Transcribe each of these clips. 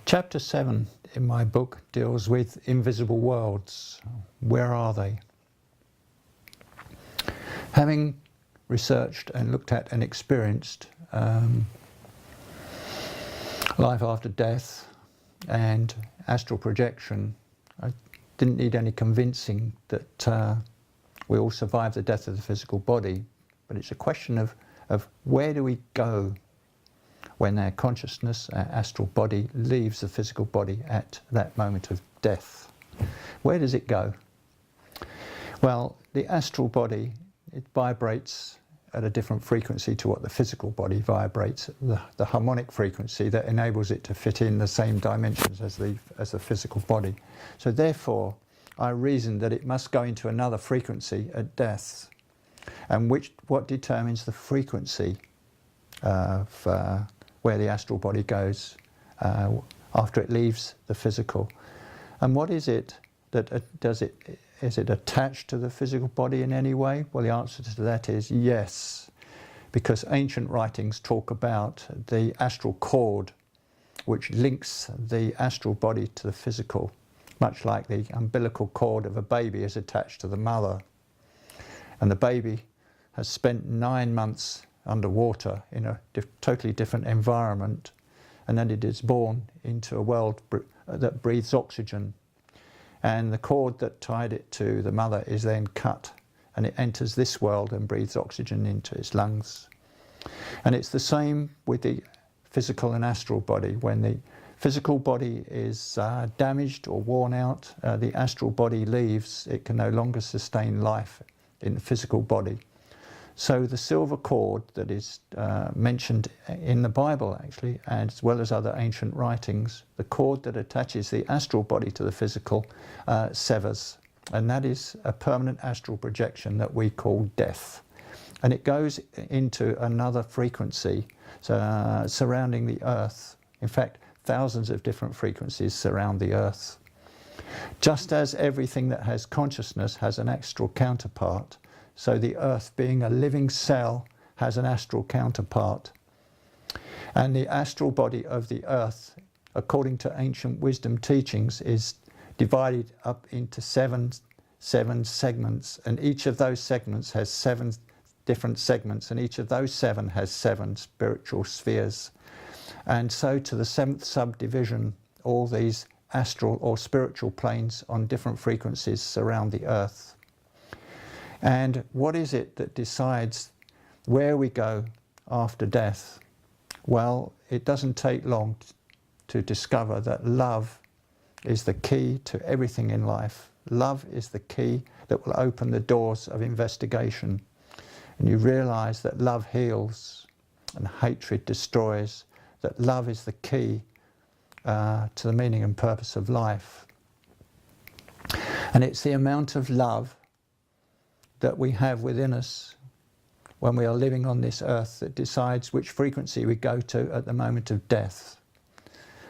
Chapter 7 in my book deals with invisible worlds. Where are they? Having researched and looked at and experienced life after death and astral projection, I didn't need any convincing that we all survive the death of the physical body, but it's a question of where do we go when our consciousness, our astral body, leaves the physical body at that moment of death. Where does it go? Well, the astral body, it vibrates at a different frequency to what the physical body vibrates, the harmonic frequency that enables it to fit in the same dimensions as the physical body. So therefore, I reasoned that it must go into another frequency at death. And what determines the frequency of where the astral body goes after it leaves the physical? And what is it that is it attached to the physical body in any way? Well, the answer to that is yes, because ancient writings talk about the astral cord which links the astral body to the physical, much like the umbilical cord of a baby is attached to the mother. And the baby has spent 9 months underwater in a totally different environment, and then it is born into a world that breathes oxygen. And the cord that tied it to the mother is then cut, and it enters this world and breathes oxygen into its lungs. And it's the same with the physical and astral body. When the physical body is damaged or worn out, the astral body leaves. It can no longer sustain life in the physical body. So the silver cord that is mentioned in the Bible, actually, as well as other ancient writings, the cord that attaches the astral body to the physical severs. And that is a permanent astral projection that we call death. And it goes into another frequency surrounding the earth. In fact, thousands of different frequencies surround the earth. Just as everything that has consciousness has an astral counterpart, so the earth, being a living cell, has an astral counterpart. And the astral body of the earth, according to ancient wisdom teachings, is divided up into seven segments, and each of those segments has 7 different segments, and each of those 7 has 7 spiritual spheres. And so to the 7th subdivision, all these astral or spiritual planes on different frequencies surround the earth. And what is it that decides where we go after death? Well, it doesn't take long to discover that love is the key to everything in life. Love is the key that will open the doors of investigation. And you realize that love heals and hatred destroys, that love is the key to the meaning and purpose of life. And it's the amount of love that we have within us when we are living on this earth that decides which frequency we go to at the moment of death.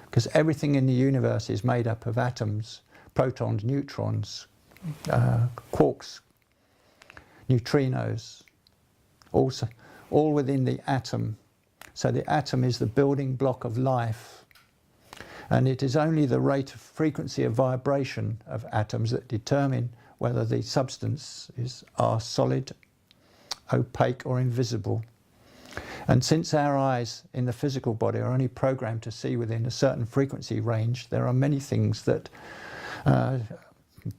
Because everything in the universe is made up of atoms, protons, neutrons, quarks, neutrinos, also all within the atom. So the atom is the building block of life. And it is only the rate of frequency of vibration of atoms that determine whether the substances are solid, opaque or invisible. And since our eyes in the physical body are only programmed to see within a certain frequency range, there are many things that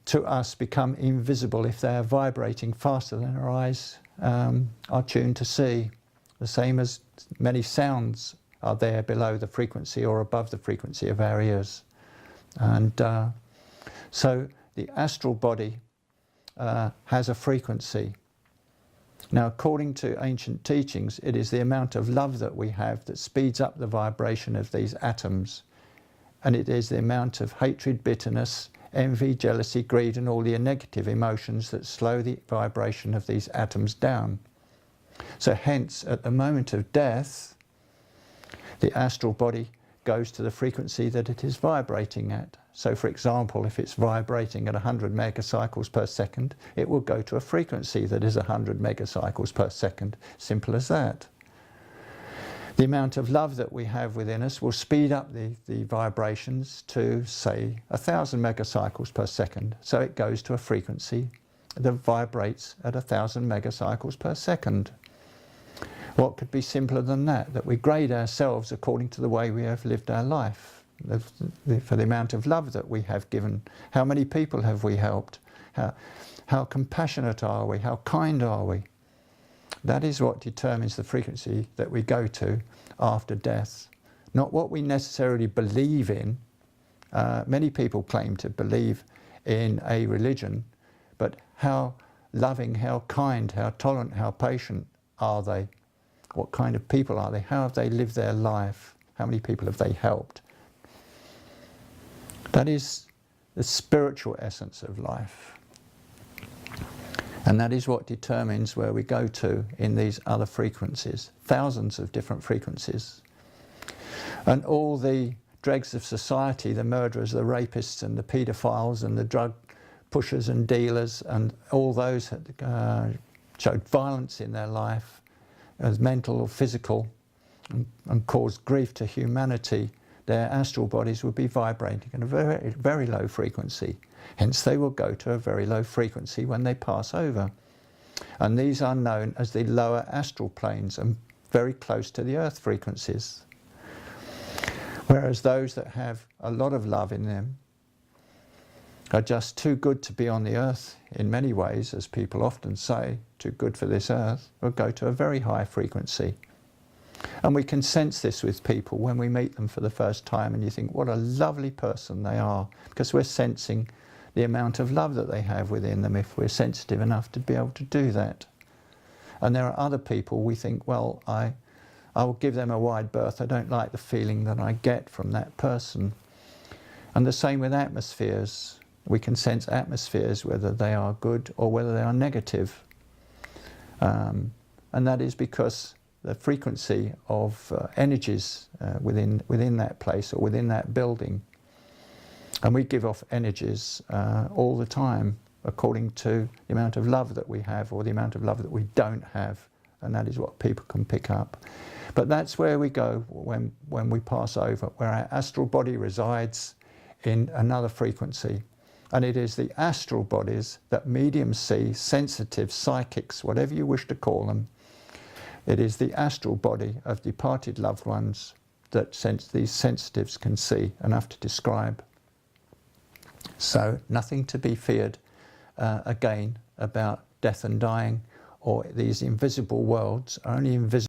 to us become invisible if they are vibrating faster than our eyes are tuned to see. The same as many sounds are there below the frequency or above the frequency of our ears. And so the astral body has a frequency. Now, according to ancient teachings, it is the amount of love that we have that speeds up the vibration of these atoms. And it is the amount of hatred, bitterness, envy, jealousy, greed, and all the negative emotions that slow the vibration of these atoms down. So hence, at the moment of death, the astral body goes to the frequency that it is vibrating at. So for example, if it's vibrating at 100 megacycles per second, it will go to a frequency that is 100 megacycles per second. Simple as that. The amount of love that we have within us will speed up the vibrations to, say, 1,000 megacycles per second. So it goes to a frequency that vibrates at 1,000 megacycles per second. What could be simpler than that? That we grade ourselves according to the way we have lived our life, for the amount of love that we have given. How many people have we helped? How compassionate are we? How kind are we? That is what determines the frequency that we go to after death. Not what we necessarily believe in. Many people claim to believe in a religion, but how loving, how kind, how tolerant, how patient are they? What kind of people are they? How have they lived their life? How many people have they helped? That is the spiritual essence of life. And that is what determines where we go to in these other frequencies, thousands of different frequencies. And all the dregs of society, the murderers, the rapists and the paedophiles and the drug pushers and dealers and all those that showed violence in their life, as mental or physical, and caused grief to humanity, their astral bodies would be vibrating at a very, very low frequency. Hence they will go to a very low frequency when they pass over. And these are known as the lower astral planes and very close to the earth frequencies. Whereas those that have a lot of love in them are just too good to be on the earth in many ways, as people often say, too good for this earth, will go to a very high frequency. And we can sense this with people when we meet them for the first time and you think, what a lovely person they are, because we're sensing the amount of love that they have within them if we're sensitive enough to be able to do that. And there are other people we think, well, I will give them a wide berth. I don't like the feeling that I get from that person. And the same with atmospheres. We can sense atmospheres, whether they are good or whether they are negative. And that is because the frequency of energies within that place or within that building. And we give off energies all the time according to the amount of love that we have or the amount of love that we don't have. And that is what people can pick up. But that's where we go when we pass over, where our astral body resides in another frequency. And it is the astral bodies that mediums see, sensitives, psychics, whatever you wish to call them. It is the astral body of departed loved ones that these sensitives can see enough to describe. So nothing to be feared again about death and dying, or these invisible worlds are only invisible